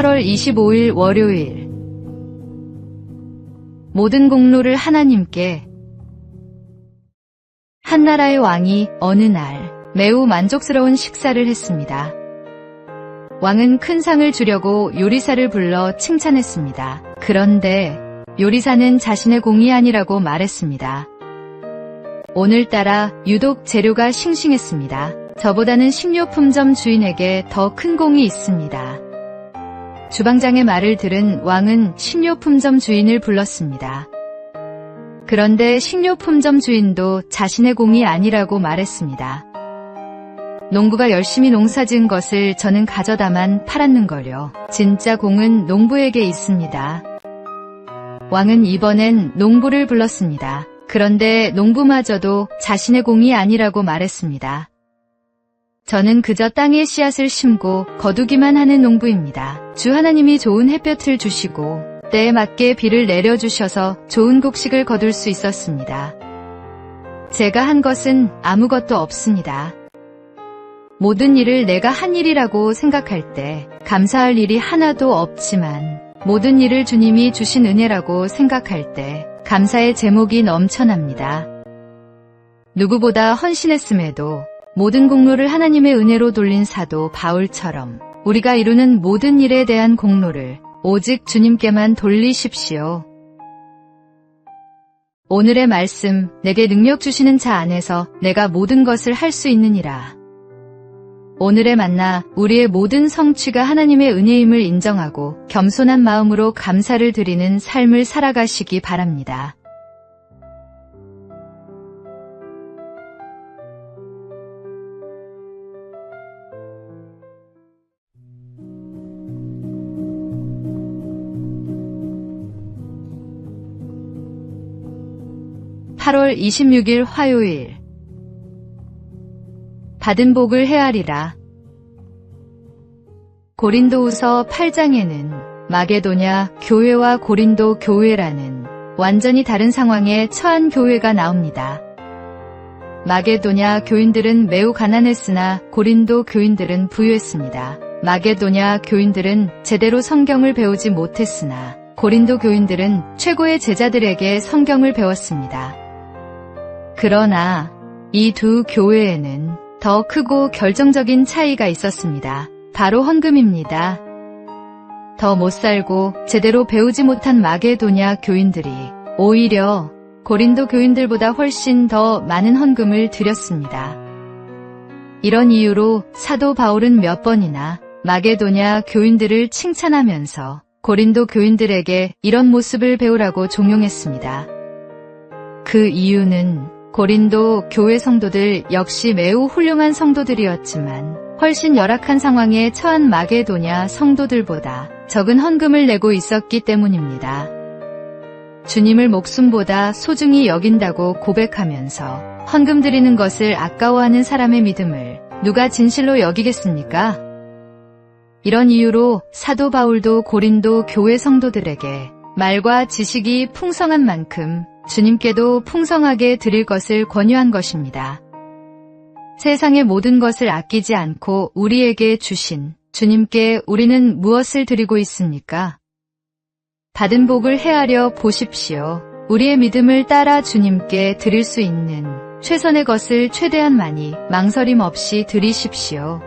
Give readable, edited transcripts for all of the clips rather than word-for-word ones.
8월 25일 월요일. 모든 공로를 하나님께. 한나라의 왕이 어느 날 매우 만족스러운 식사를 했습니다. 왕은 큰 상을 주려고 요리사를 불러 칭찬했습니다. 그런데 요리사는 자신의 공이 아니라고 말했습니다. 오늘따라 유독 재료가 싱싱했습니다. 저보다는 식료품점 주인에게 더 큰 공이 있습니다. 주방장의 말을 들은 왕은 식료품점 주인을 불렀습니다. 그런데 식료품점 주인도 자신의 공이 아니라고 말했습니다. 농부가 열심히 농사 지은 것을 저는 가져다만 팔았는걸요. 진짜 공은 농부에게 있습니다. 왕은 이번엔 농부를 불렀습니다. 그런데 농부마저도 자신의 공이 아니라고 말했습니다. 저는 그저 땅에 씨앗을 심고 거두기만 하는 농부입니다. 주 하나님이 좋은 햇볕을 주시고 때에 맞게 비를 내려주셔서 좋은 곡식을 거둘 수 있었습니다. 제가 한 것은 아무것도 없습니다. 모든 일을 내가 한 일이라고 생각할 때 감사할 일이 하나도 없지만 모든 일을 주님이 주신 은혜라고 생각할 때 감사의 제목이 넘쳐납니다. 누구보다 헌신했음에도 모든 공로를 하나님의 은혜로 돌린 사도 바울처럼 우리가 이루는 모든 일에 대한 공로를 오직 주님께만 돌리십시오. 오늘의 말씀, 내게 능력 주시는 자 안에서 내가 모든 것을 할 수 있느니라. 오늘의 만나, 우리의 모든 성취가 하나님의 은혜임을 인정하고 겸손한 마음으로 감사를 드리는 삶을 살아가시기 바랍니다. (8월 26일) 화요일. 받은 복을 헤아리라. 고린도후서 8장에는 마게도냐 교회와 고린도 교회라는 완전히 다른 상황에 처한 교회가 나옵니다. 마게도냐 교인들은 매우 가난했으나 고린도 교인들은 부유했습니다. 마게도냐 교인들은 제대로 성경을 배우지 못했으나 고린도 교인들은 최고의 제자들에게 성경을 배웠습니다. 그러나 이 두 교회에는 더 크고 결정적인 차이가 있었습니다. 바로 헌금입니다. 더 못살고 제대로 배우지 못한 마게도냐 교인들이 오히려 고린도 교인들보다 훨씬 더 많은 헌금을 드렸습니다. 이런 이유로 사도 바울은 몇 번이나 마게도냐 교인들을 칭찬하면서 고린도 교인들에게 이런 모습을 배우라고 종용했습니다. 그 이유는 고린도 교회 성도들 역시 매우 훌륭한 성도들이었지만 훨씬 열악한 상황에 처한 마게도냐 성도들보다 적은 헌금을 내고 있었기 때문입니다. 주님을 목숨보다 소중히 여긴다고 고백하면서 헌금 드리는 것을 아까워하는 사람의 믿음을 누가 진실로 여기겠습니까? 이런 이유로 사도 바울도 고린도 교회 성도들에게 말과 지식이 풍성한 만큼 주님께도 풍성하게 드릴 것을 권유한 것입니다. 세상의 모든 것을 아끼지 않고 우리에게 주신 주님께 우리는 무엇을 드리고 있습니까? 받은 복을 헤아려 보십시오. 우리의 믿음을 따라 주님께 드릴 수 있는 최선의 것을 최대한 많이 망설임 없이 드리십시오.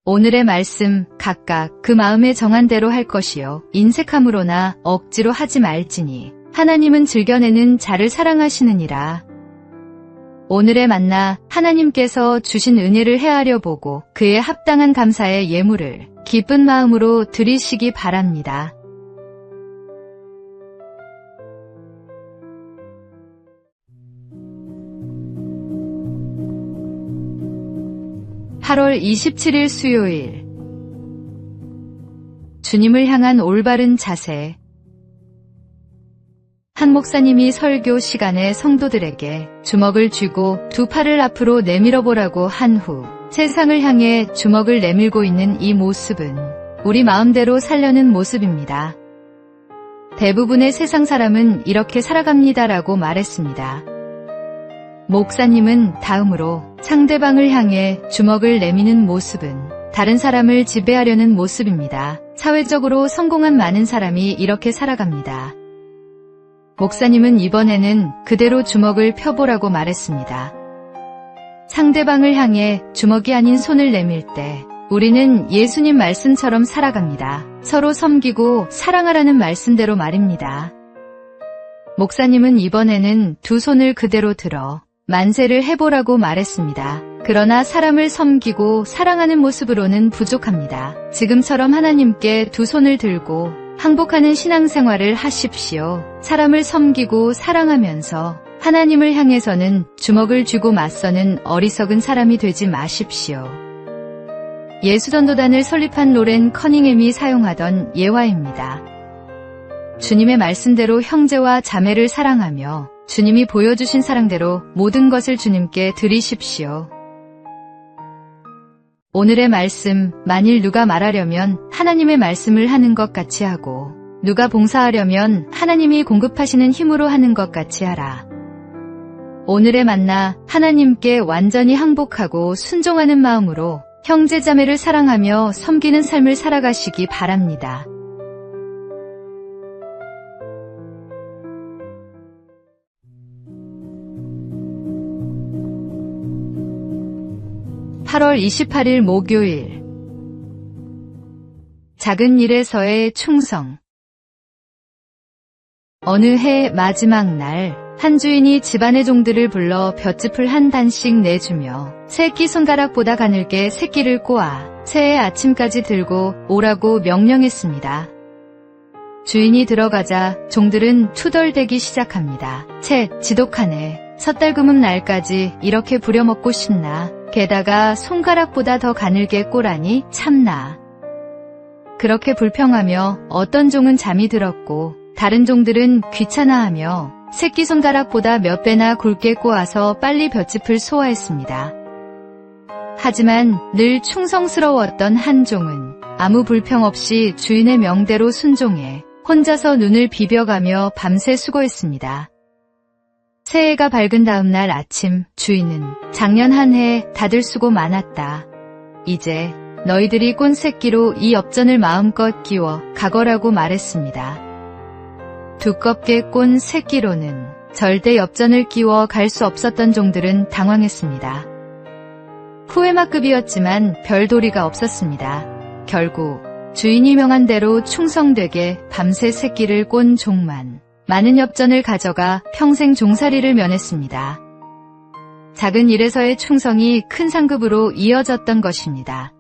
오늘의 말씀, 각각 그 마음에 정한 대로 할 것이요 인색함으로나 억지로 하지 말지니 하나님은 즐겨내는 자를 사랑하시느니라. 오늘의 만나, 하나님께서 주신 은혜를 헤아려 보고 그에 합당한 감사의 예물을 기쁜 마음으로 드리시기 바랍니다. (8월 27일) 수요일. 주님을 향한 올바른 자세. 한 목사님이 설교 시간에 성도들에게 주먹을 쥐고 두 팔을 앞으로 내밀어 보라고 한 후 세상을 향해 주먹을 내밀고 있는 이 모습은 우리 마음대로 살려는 모습입니다. 대부분의 세상 사람은 이렇게 살아갑니다라고 말했습니다. 목사님은 다음으로 상대방을 향해 주먹을 내미는 모습은 다른 사람을 지배하려는 모습입니다. 사회적으로 성공한 많은 사람이 이렇게 살아갑니다. 목사님은 이번에는 그대로 주먹을 펴보라고 말했습니다. 상대방을 향해 주먹이 아닌 손을 내밀 때 우리는 예수님 말씀처럼 살아갑니다. 서로 섬기고 사랑하라는 말씀대로 말입니다. 목사님은 이번에는 두 손을 그대로 들어 만세를 해보라고 말했습니다. 그러나 사람을 섬기고 사랑하는 모습으로는 부족합니다. 지금처럼 하나님께 두 손을 들고 항복하는 신앙생활을 하십시오. 사람을 섬기고 사랑하면서 하나님을 향해서는 주먹을 쥐고 맞서는 어리석은 사람이 되지 마십시오. 예수전도단을 설립한 로렌 커닝햄이 사용하던 예화입니다. 주님의 말씀대로 형제와 자매를 사랑하며 주님이 보여주신 사랑대로 모든 것을 주님께 드리십시오. 오늘의 말씀, 만일 누가 말하려면 하나님의 말씀을 하는 것 같이 하고 누가 봉사하려면 하나님이 공급하시는 힘으로 하는 것 같이 하라. 오늘의 만나, 하나님께 완전히 항복하고 순종하는 마음으로 형제자매를 사랑하며 섬기는 삶을 살아가시기 바랍니다. (8월 28일) 목요일. 작은 일에서의 충성. 어느 해 마지막 날, 한 주인이 집안의 종들을 불러 볏짚을 한 단씩 내주며 새끼 손가락보다 가늘게 새끼를 꼬아 새해 아침까지 들고 오라고 명령했습니다. 주인이 들어가자 종들은 투덜대기 시작합니다. 채, 지독하네. 섣달금은 날까지 이렇게 부려먹고 싶나. 게다가 손가락보다 더 가늘게 꼬라니 참나. 그렇게 불평하며 어떤 종은 잠이 들었고 다른 종들은 귀찮아하며 새끼손가락보다 몇 배나 굵게 꼬아서 빨리 볏짚을 소화했습니다. 하지만 늘 충성스러웠던 한 종은 아무 불평 없이 주인의 명대로 순종해 혼자서 눈을 비벼가며 밤새 수고했습니다. 새해가 밝은 다음 날 아침, 주인은 작년 한 해 다들 수고 많았다. 이제 너희들이 꼰 새끼로 이 엽전을 마음껏 끼워 가거라고 말했습니다. 두껍게 꼰 새끼로는 절대 엽전을 끼워 갈 수 없었던 종들은 당황했습니다. 후회막급이었지만 별 도리가 없었습니다. 결국 주인이 명한 대로 충성되게 밤새 새끼를 꼰 종만 많은 엽전을 가져가 평생 종살이를 면했습니다. 작은 일에서의 충성이 큰 상급으로 이어졌던 것입니다.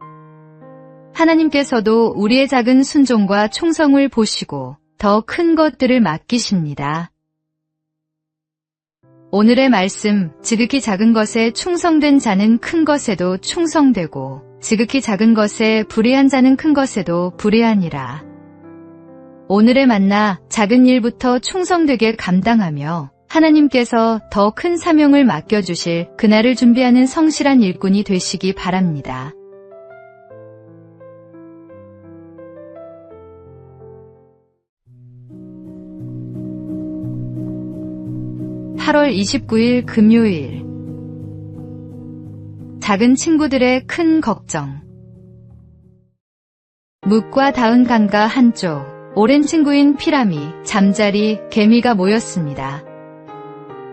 하나님께서도 우리의 작은 순종과 충성을 보시고 더 큰 것들을 맡기십니다. 오늘의 말씀, 지극히 작은 것에 충성된 자는 큰 것에도 충성되고 지극히 작은 것에 불의한 자는 큰 것에도 불의하니라. 오늘의 만나, 작은 일부터 충성되게 감당하며 하나님께서 더 큰 사명을 맡겨주실 그날을 준비하는 성실한 일꾼이 되시기 바랍니다. (8월 29일) 금요일. 작은 친구들의 큰 걱정. 묵과 닿은 강가 한쪽, 오랜 친구인 피라미, 잠자리, 개미가 모였습니다.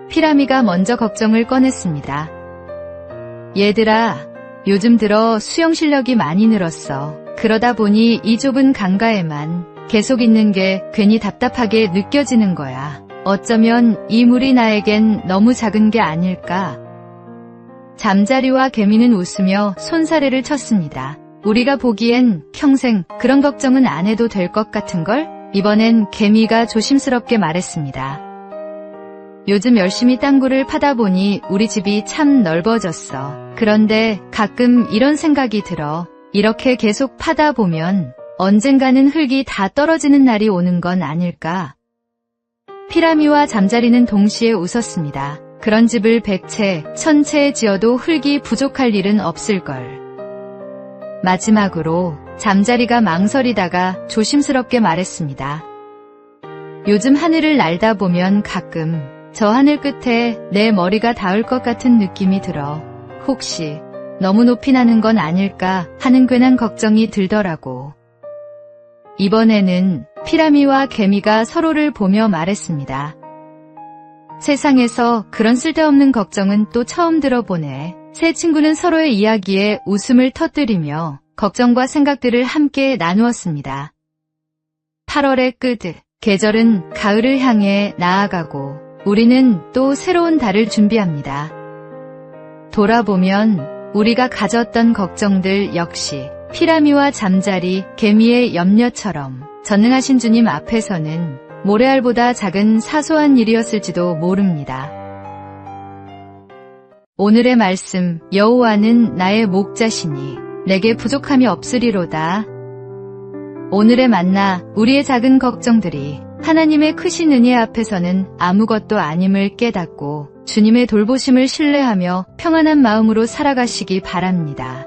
피라미가 먼저 걱정을 꺼냈습니다. 얘들아, 요즘 들어 수영 실력이 많이 늘었어. 그러다 보니 이 좁은 강가에만 계속 있는 게 괜히 답답하게 느껴지는 거야. 어쩌면 이 물이 나에겐 너무 작은 게 아닐까. 잠자리와 개미는 웃으며 손사래를 쳤습니다. 우리가 보기엔 평생 그런 걱정은 안 해도 될 것 같은걸? 이번엔 개미가 조심스럽게 말했습니다. 요즘 열심히 땅굴을 파다 보니 우리 집이 참 넓어졌어. 그런데 가끔 이런 생각이 들어. 이렇게 계속 파다 보면 언젠가는 흙이 다 떨어지는 날이 오는 건 아닐까? 피라미와 잠자리는 동시에 웃었습니다. 그런 집을 100채, 1000채 지어도 흙이 부족할 일은 없을걸. 마지막으로 잠자리가 망설이다가 조심스럽게 말했습니다. 요즘 하늘을 날다 보면 가끔 저 하늘 끝에 내 머리가 닿을 것 같은 느낌이 들어. 혹시 너무 높이 나는 건 아닐까 하는 괜한 걱정이 들더라고. 이번에는 피라미와 개미가 서로를 보며 말했습니다. 세상에서 그런 쓸데없는 걱정은 또 처음 들어보네. 세 친구는 서로의 이야기에 웃음을 터뜨리며 걱정과 생각들을 함께 나누었습니다. 8월의 끝, 계절은 가을을 향해 나아가고 우리는 또 새로운 달을 준비합니다. 돌아보면 우리가 가졌던 걱정들 역시 피라미와 잠자리, 개미의 염려처럼 전능하신 주님 앞에서는 모래알보다 작은 사소한 일이었을지도 모릅니다. 오늘의 말씀, 여호와는 나의 목자시니 내게 부족함이 없으리로다. 오늘의 만나, 우리의 작은 걱정들이 하나님의 크신 은혜 앞에서는 아무것도 아님을 깨닫고 주님의 돌보심을 신뢰하며 평안한 마음으로 살아가시기 바랍니다.